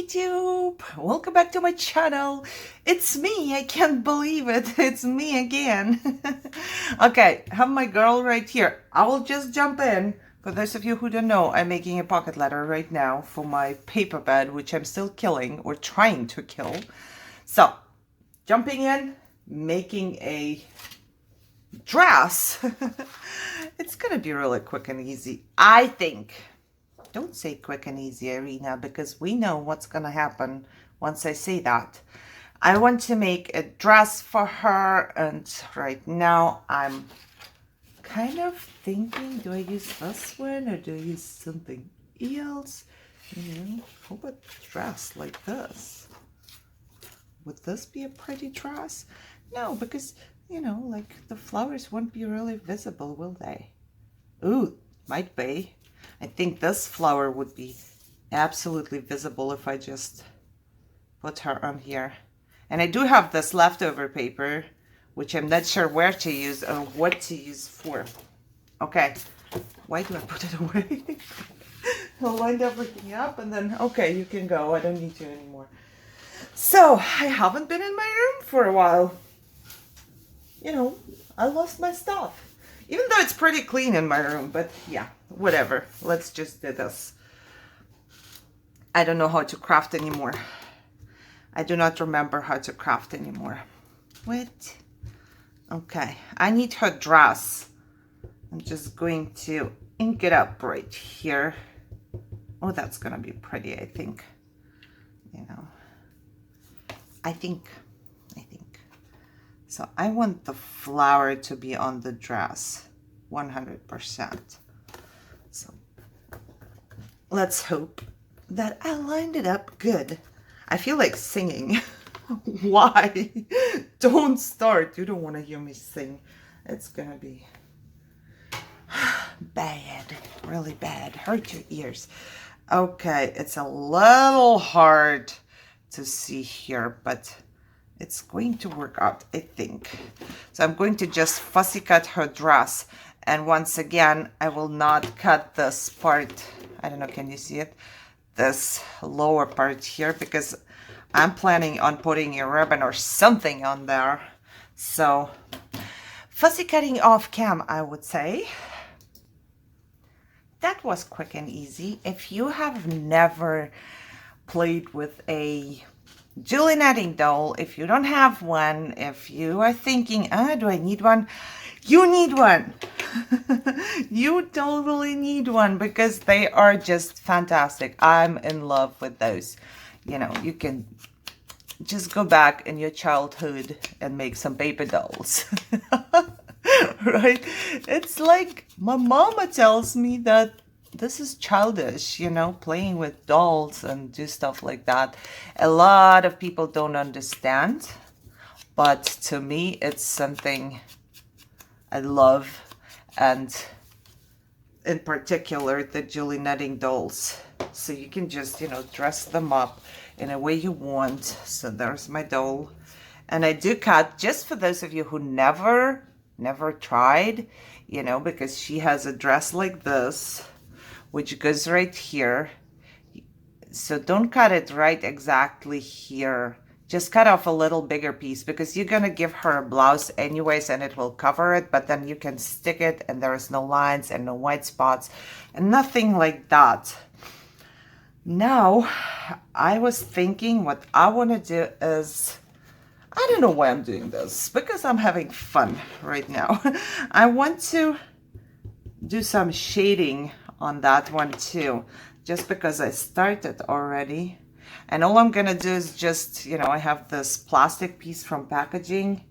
YouTube, welcome back to my channel. It's me, I can't believe it. It's me again. Okay, I have my girl right here. I will just jump in. For those of you who don't know, I'm making a pocket letter right now for my paper bed, which I'm still killing or trying to kill. So jumping in, making a dress. It's gonna be really quick and easy, I think. Don't say quick and easy, Irina, because we know what's gonna happen once I say that. I want to make a dress for her, and right now I'm kind of thinking, do I use this one or do I use something else? You know, how about a dress like this? Would this be a pretty dress? No, because, you know, like the flowers won't be really visible, will they? Ooh, might be. I think this flower would be absolutely visible if I just put her on here. And I do have this leftover paper, which I'm not sure where to use or what to use for. Okay, why do I put it away? I'll wind everything up and then, okay, you can go. I don't need you anymore. So, I haven't been in my room for a while. You know, I lost my stuff. Even though it's pretty clean in my room, but yeah, whatever. Let's just do this. I don't know how to craft anymore. I do not remember how to craft anymore. Wait. Okay, I need her dress. I'm just going to ink it up right here. Oh, that's gonna be pretty, I think. You know, I think. So I want the flower to be on the dress, 100%. So let's hope that I lined it up good. I feel like singing. Why? Don't start. You don't want to hear me sing. It's gonna be bad, really bad. Hurt your ears. Okay, it's a little hard to see here, but it's going to work out, I think. So I'm going to just fussy cut her dress. And once again, I will not cut this part. I don't know, can you see it? This lower part here, because I'm planning on putting a ribbon or something on there. So fussy cutting off cam, I would say. That was quick and easy. If you have never played with a Julie knitting doll, if you don't have one, if you are thinking, do I need one? You need one. You totally need one because they are just fantastic. I'm in love with those. You know, you can just go back in your childhood and make some paper dolls. Right? It's like my mama tells me that this is childish, you know, playing with dolls and do stuff like that. A lot of people don't understand, but to me, it's something I love. And in particular, the Julie knitting dolls. So you can just, you know, dress them up in a way you want. So there's my doll. And I do cut, just for those of you who never tried, you know, because she has a dress like this, which goes right here. So don't cut it right exactly here. Just cut off a little bigger piece because you're gonna give her a blouse anyways and it will cover it, but then you can stick it and there is no lines and no white spots and nothing like that. Now, I was thinking what I wanna do is, I don't know why I'm doing this, because I'm having fun right now. I want to do some shading on that one too, just because I started already. And all I'm gonna do is just, you know, I have this plastic piece from packaging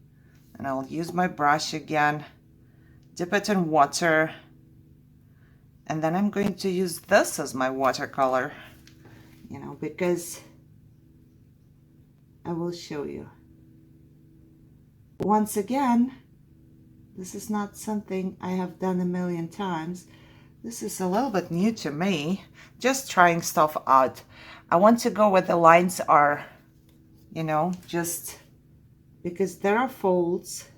and I'll use my brush again, dip it in water, and then I'm going to use this as my watercolor, you know, because I will show you. Once again, this is not something I have done a million times. This is a little bit new to me, just trying stuff out. I want to go where the lines are, you know, just because there are folds.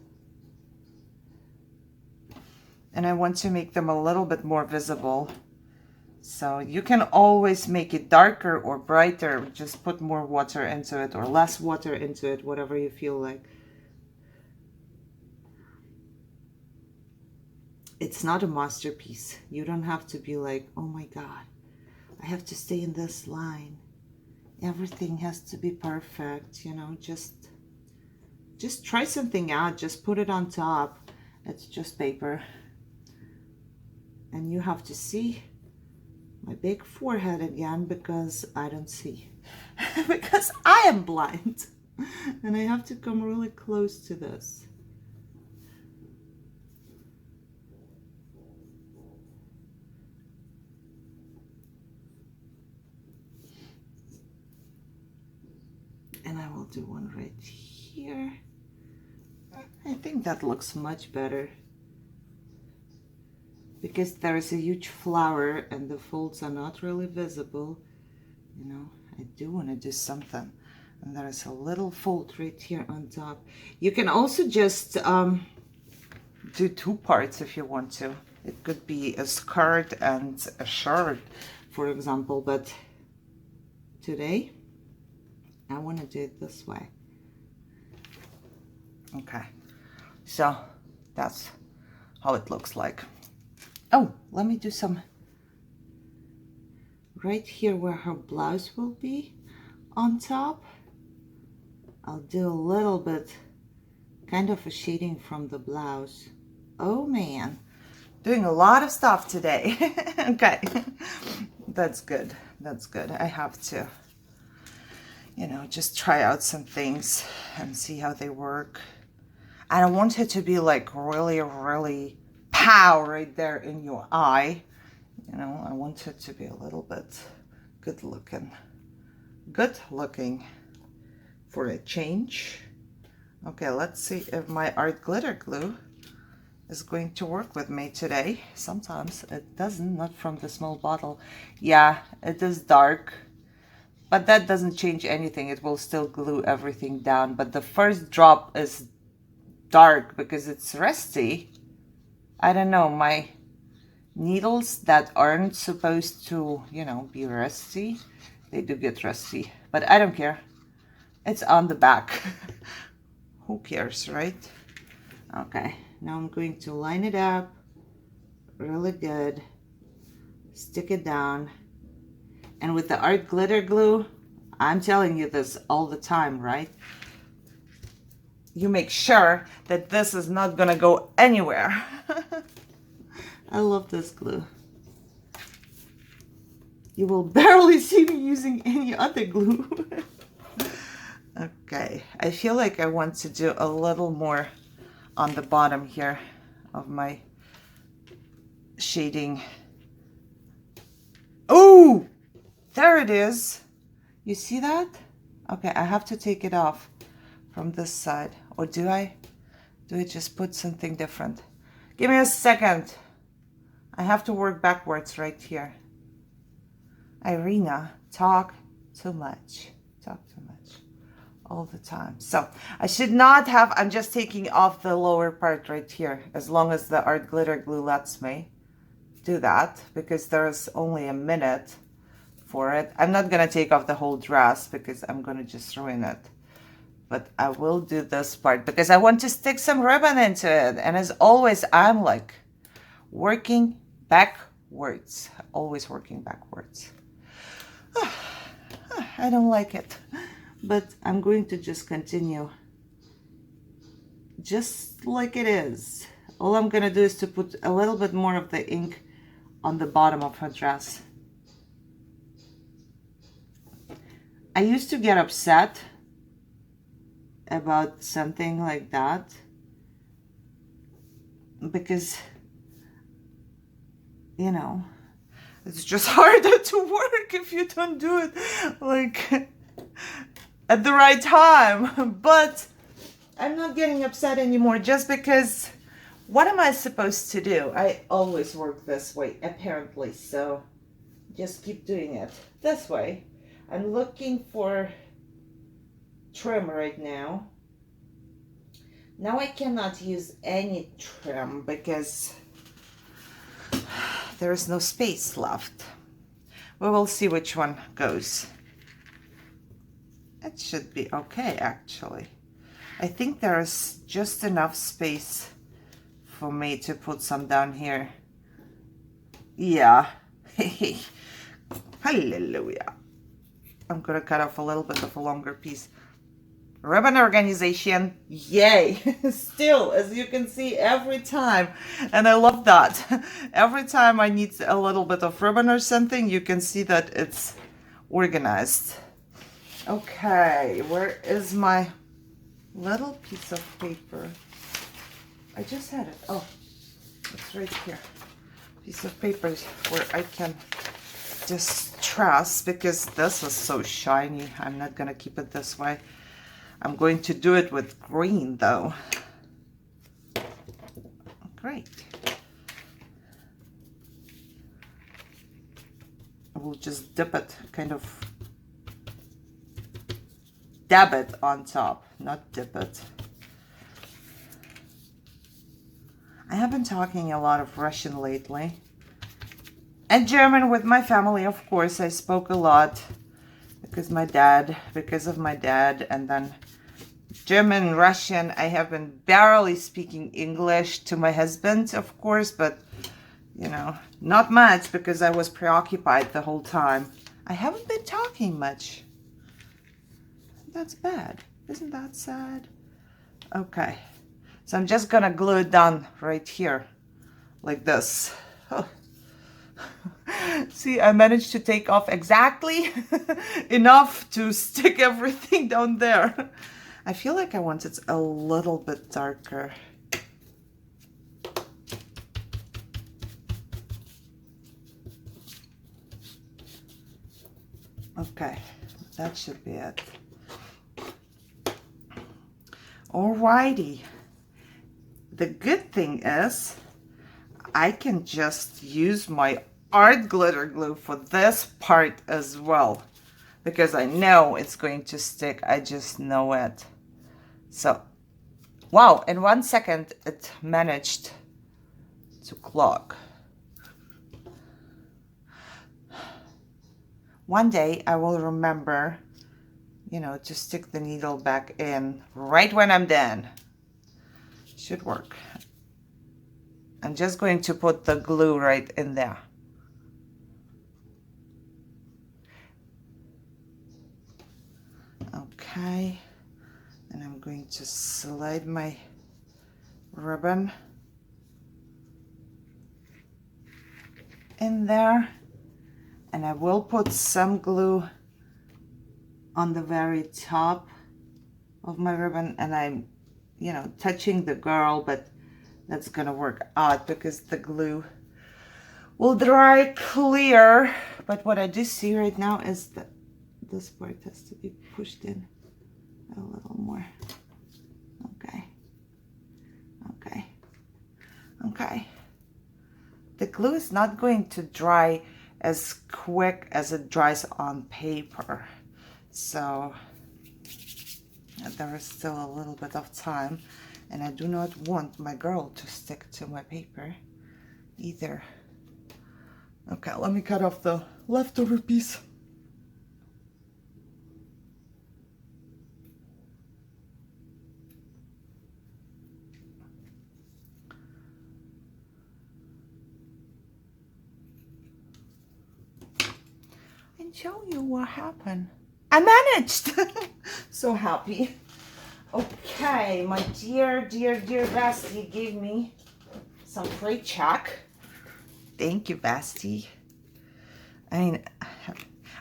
And I want to make them a little bit more visible. So you can always make it darker or brighter. Just put more water into it or less water into it, whatever you feel like. It's not a masterpiece. You don't have to be like, oh my God, I have to stay in this line. Everything has to be perfect, you know, just try something out. Just put it on top. It's just paper. And you have to see my big forehead again because I don't see. Because I am blind. And I have to come really close to this. And I will do one right here. I think that looks much better. Because there is a huge flower and the folds are not really visible, you know, I do want to do something. And there is a little fold right here on top. You can also just do two parts if you want to. It could be a skirt and a shirt, for example, but today I want to do it this way. Okay, so that's how it looks like. Oh, let me do some right here where her blouse will be on top. I'll do a little bit, kind of a shading from the blouse. Oh man, doing a lot of stuff today. Okay, that's good. That's good. I have to, you know, just try out some things and see how they work. I don't want it to be like really, really pow right there in your eye. You know, I want it to be a little bit good looking. Good looking for a change. Okay, let's see if my art glitter glue is going to work with me today. Sometimes it doesn't, not from the small bottle. Yeah, it is dark, but that doesn't change anything. It will still glue everything down. But the first drop is dark because it's rusty. I don't know, my needles that aren't supposed to, you know, be rusty, they do get rusty, but I don't care. It's on the back. Who cares, right? Okay, now I'm going to line it up really good, stick it down, and with the art glitter glue, I'm telling you this all the time, right? You make sure that this is not gonna go anywhere. I love this glue. You will barely see me using any other glue. Okay, I feel like I want to do a little more on the bottom here of my shading. Oh, there it is. You see that? Okay, I have to take it off from this side. Or do I just put something different? Give me a second. I have to work backwards right here. Irina, talk too much. Talk too much all the time. So I should not have, I'm just taking off the lower part right here, as long as the art glitter glue lets me do that, because there's only a minute for it. I'm not gonna take off the whole dress because I'm gonna just ruin it. But I will do this part because I want to stick some ribbon into it. And as always, I'm like working backwards, always working backwards. I don't like it, but I'm going to just continue just like it is. All I'm gonna do is to put a little bit more of the ink on the bottom of her dress. I used to get upset about something like that because, you know, it's just harder to work if you don't do it like at the right time. But I'm not getting upset anymore just because what am I supposed to do? I always work this way apparently, so just keep doing it this way. I'm looking for trim right now. Now I cannot use any trim because there is no space left. We will see which one goes. It should be okay, actually. I think there is just enough space for me to put some down here. Yeah. Hallelujah. I'm gonna cut off a little bit of a longer piece. Ribbon organization, yay. Still, as you can see, every time, and I love that. Every time I need a little bit of ribbon or something, you can see that it's organized. Okay, where is my little piece of paper? I just had it. Oh, it's right here. Piece of paper where I can distress, because this is so shiny. I'm not gonna keep it this way. I'm going to do it with green though. Great. I will just dip it, kind of dab it on top, not dip it. I have been talking a lot of Russian lately. And German with my family, of course. I spoke a lot because of my dad, and then German, Russian. I have been barely speaking English to my husband, of course, but you know, not much because I was preoccupied the whole time. I haven't been talking much. That's bad. Isn't that sad? Okay. So I'm just gonna glue it down right here, like this. Oh. See, I managed to take off exactly enough to stick everything down there. I feel like I want it a little bit darker. Okay, that should be it. Alrighty. The good thing is I can just use my art glitter glue for this part as well, because I know it's going to stick. I just know it. So, wow, in 1 second it managed to clog. One day I will remember, you know, to stick the needle back in right when I'm done. Should work. I'm just going to put the glue right in there. Okay, and I'm going to slide my ribbon in there, and I will put some glue on the very top of my ribbon, and I'm, you know, touching the girl, but that's gonna work out because the glue will dry clear. But what I do see right now is that this part has to be pushed in a little more. Okay. Okay. Okay. The glue is not going to dry as quick as it dries on paper. So there is still a little bit of time, and I do not want my girl to stick to my paper either. Okay, let me cut off the leftover piece. And show you what happened. I managed! So happy. Okay, my dear Basti gave me some free check. Thank you, Basti. I mean,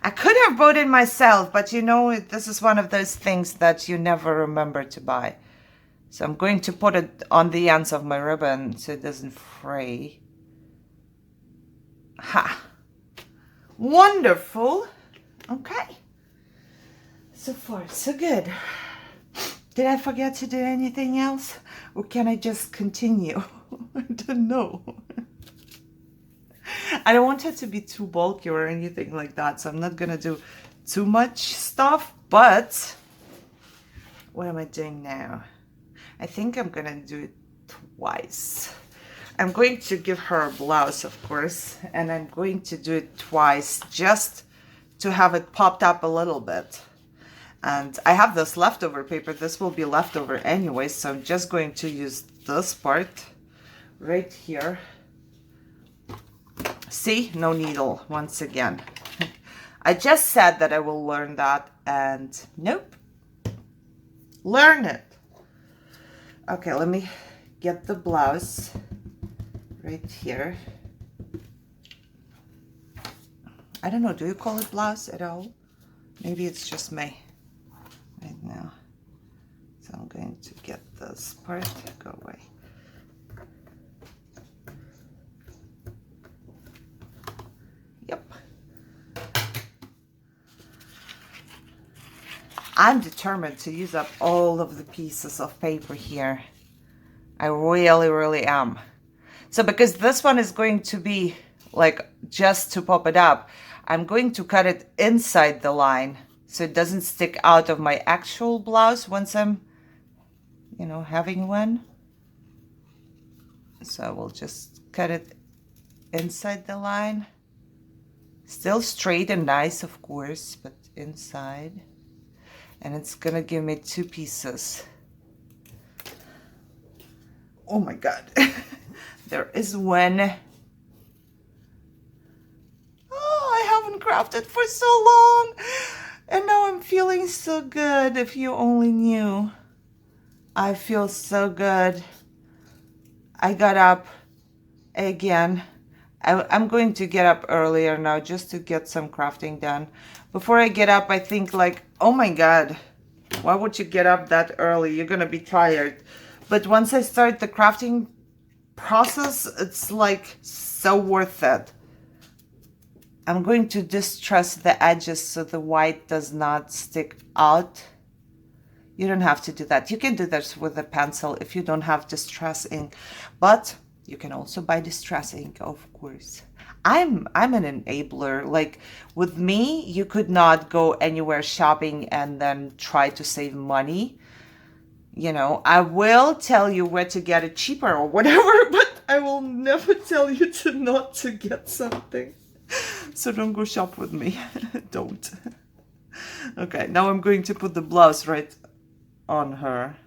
I could have bought it myself, but you know, this is one of those things that you never remember to buy. So I'm going to put it on the ends of my ribbon so it doesn't fray. Ha! Wonderful! Okay. So far, so good. Did I forget to do anything else? Or can I just continue? I don't know. I don't want it to be too bulky or anything like that, so I'm not gonna do too much stuff, but what am I doing now? I think I'm gonna do it twice. I'm going to give her a blouse, of course, and I'm going to do it twice just to have it popped up a little bit. And I have this leftover paper. This will be leftover anyway, so I'm just going to use this part right here. See, no needle once again. I just said that I will learn that, and nope. Learn it. Okay, let me get the blouse right here. I don't know, do you call it blouse at all? Maybe it's just me right now. So I'm going to get this part, go away. Yep. I'm determined to use up all of the pieces of paper here. I really am. So because this one is going to be like just to pop it up, I'm going to cut it inside the line so it doesn't stick out of my actual blouse once I'm, you know, having one. So I will just cut it inside the line. Still straight and nice, of course, but inside. And it's gonna give me 2 pieces. Oh my God. There is one. Oh, I haven't crafted for so long. And now I'm feeling so good. If you only knew. I feel so good. I got up again. I'm going to get up earlier now just to get some crafting done. Before I get up, I think like, oh my God, why would you get up that early? You're gonna be tired. But once I start the crafting process, it's like so worth it. I'm going to distress the edges so the white does not stick out. You don't have to do that. You can do this with a pencil if you don't have distress ink, but you can also buy distress ink, of course. I'm an enabler. Like with me, you could not go anywhere shopping and then try to save money. You know, I will tell you where to get it cheaper or whatever, but I will never tell you not to get something. So don't go shop with me. Don't. Okay, now I'm going to put the blouse right on her.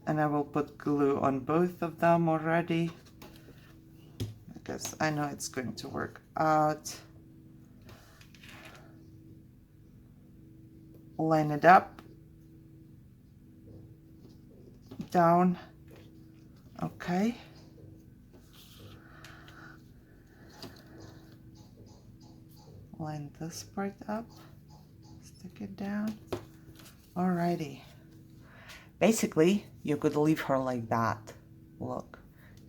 And I will put glue on both of them already, because I know it's going to work out. Line it up, down, okay. Line this part up, stick it down, alrighty. Basically, you could leave her like that. Look,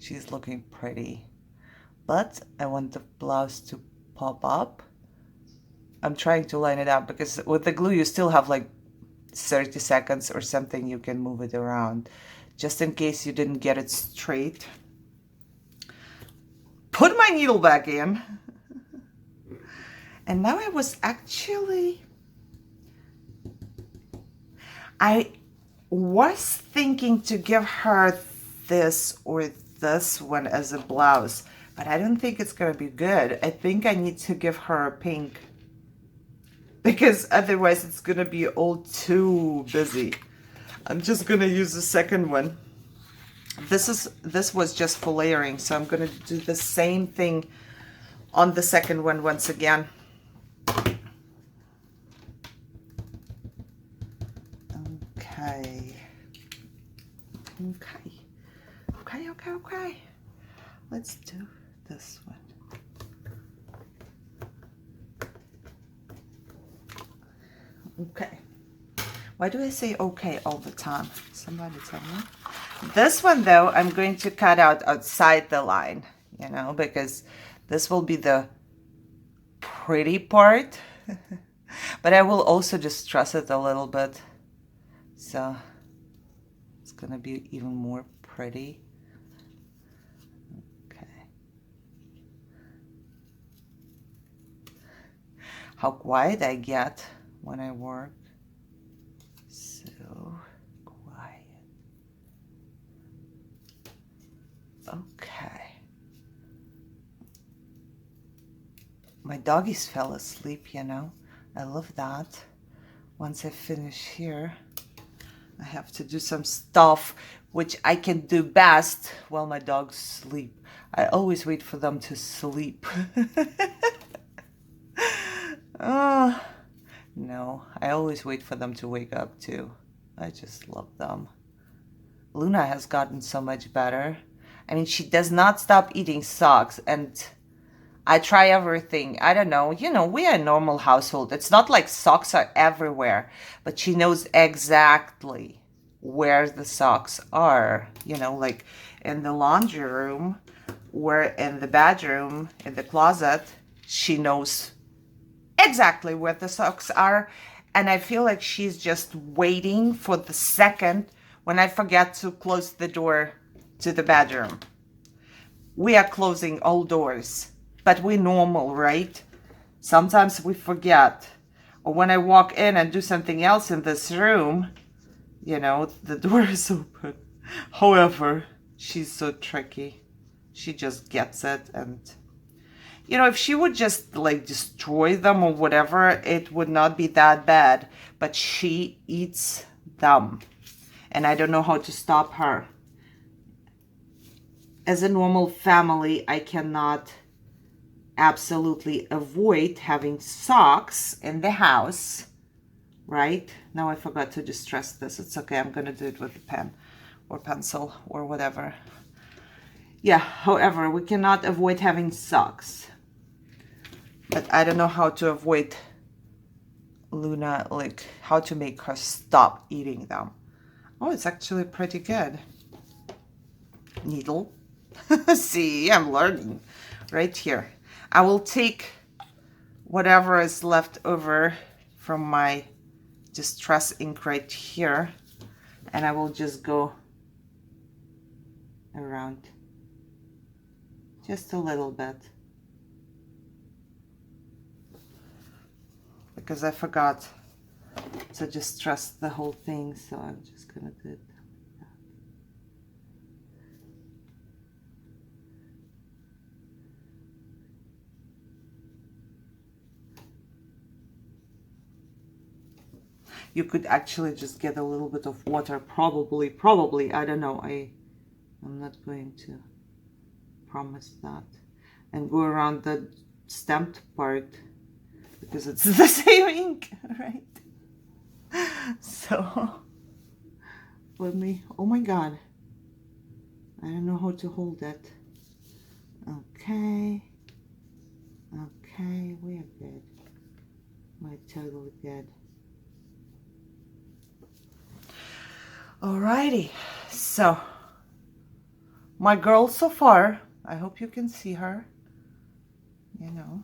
she's looking pretty. But I want the blouse to pop up. I'm trying to line it up because with the glue you still have like 30 seconds or something you can move it around. Just in case you didn't get it straight. Put my needle back in. And now I was thinking to give her this or this one as a blouse, but I don't think it's gonna be good. I think I need to give her a pink, because otherwise it's gonna be all too busy. I'm just gonna use the second one. This was just for layering, so I'm gonna do the same thing on the second one once again. Okay. Let's do this one. Okay. Why do I say okay all the time? Somebody tell me. This one though, I'm going to cut out outside the line, you know, because this will be the pretty part. But I will also distress it a little bit. So it's gonna be even more pretty. Okay. How quiet I get when I work. So quiet. Okay. My doggies fell asleep, you know. I love that. Once I finish here, I have to do some stuff which I can do best while my dogs sleep. I always wait for them to sleep. Oh, no, I always wait for them to wake up too. I just love them. Luna has gotten so much better. I mean, she does not stop eating socks, and I try everything. I don't know. You know, we are a normal household. It's not like socks are everywhere, but she knows exactly where the socks are. You know, like in the laundry room, or in the bedroom, in the closet, she knows exactly where the socks are. And I feel like she's just waiting for the second when I forget to close the door to the bedroom. We are closing all doors, but we're normal, right? Sometimes we forget. Or when I walk in and do something else in this room, you know, the door is open. However, she's so tricky. She just gets it. And, you know, if she would just like destroy them or whatever, it would not be that bad. But she eats them. And I don't know how to stop her. As a normal family, I cannot absolutely avoid having socks in the house, right? Now I forgot to distress this. It's okay. I'm going to do it with a pen or pencil or whatever. Yeah, however, we cannot avoid having socks. But I don't know how to avoid Luna, like how to make her stop eating them. Oh, it's actually pretty good. Needle. See, I'm learning right here. I will take whatever is left over from my distress ink right here, and I will just go around just a little bit, because I forgot to distress the whole thing, so I'm just gonna do it. You could actually just get a little bit of water, probably, I don't know. I'm not going to promise that. And go around the stamped part, because it's the same ink, right? So, let me, oh my God. I don't know how to hold it. Okay. Okay, we're good. We're totally good. Alrighty, so my girl so far, I hope you can see her, you know.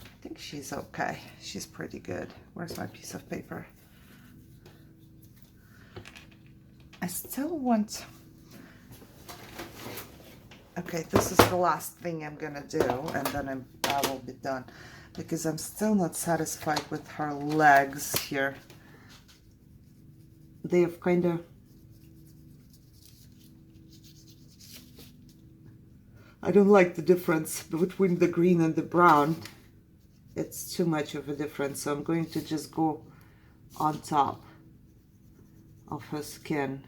I think she's okay. She's pretty good. Where's my piece of paper? I still want, okay, this is the last thing I'm gonna do, and then I will be done, because I'm still not satisfied with her legs here. They have kind of, I don't like the difference between the green and the brown. It's too much of a difference, so I'm going to just go on top of her skin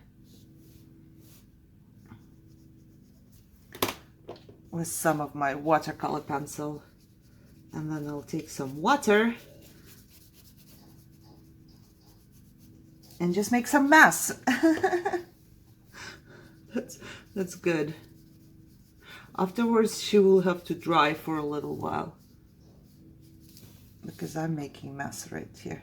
with some of my watercolor pencil, and then I'll take some water and just make some mess. That's good. Afterwards, she will have to dry for a little while, because I'm making mess right here.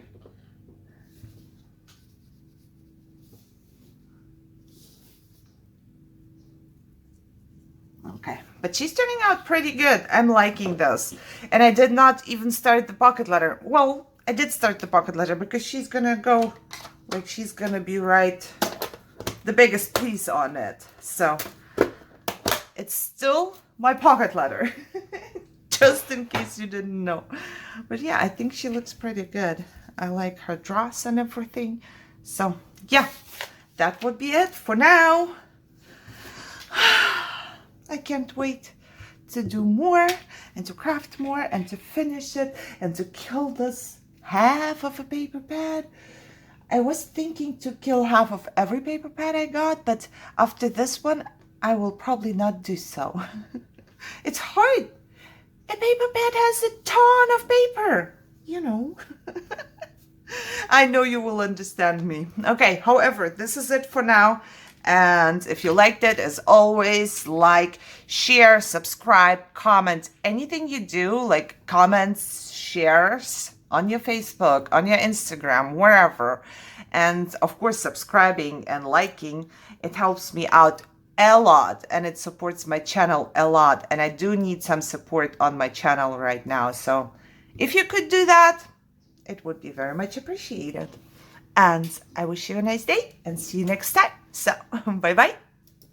Okay, but she's turning out pretty good. I'm liking this. And I did not even start the pocket letter. Well, I did start the pocket letter, because she's gonna go, like, she's gonna be right, the biggest piece on it. So it's still my pocket letter, just in case you didn't know. But yeah, I think she looks pretty good. I like her dress and everything. So yeah, that would be it for now. I can't wait to do more and to craft more and to finish it and to kill this half of a paper pad. I was thinking to kill half of every paper pad I got, but after this one, I will probably not do so. It's hard. A paper pad has a ton of paper, you know. I know you will understand me. Okay, however, this is it for now. And if you liked it, as always, like, share, subscribe, comment, anything you do, like comments, shares on your Facebook, on your Instagram, wherever. And of course, subscribing and liking, it helps me out a lot and it supports my channel a lot. And I do need some support on my channel right now. So if you could do that, it would be very much appreciated. And I wish you a nice day and see you next time. So, bye-bye.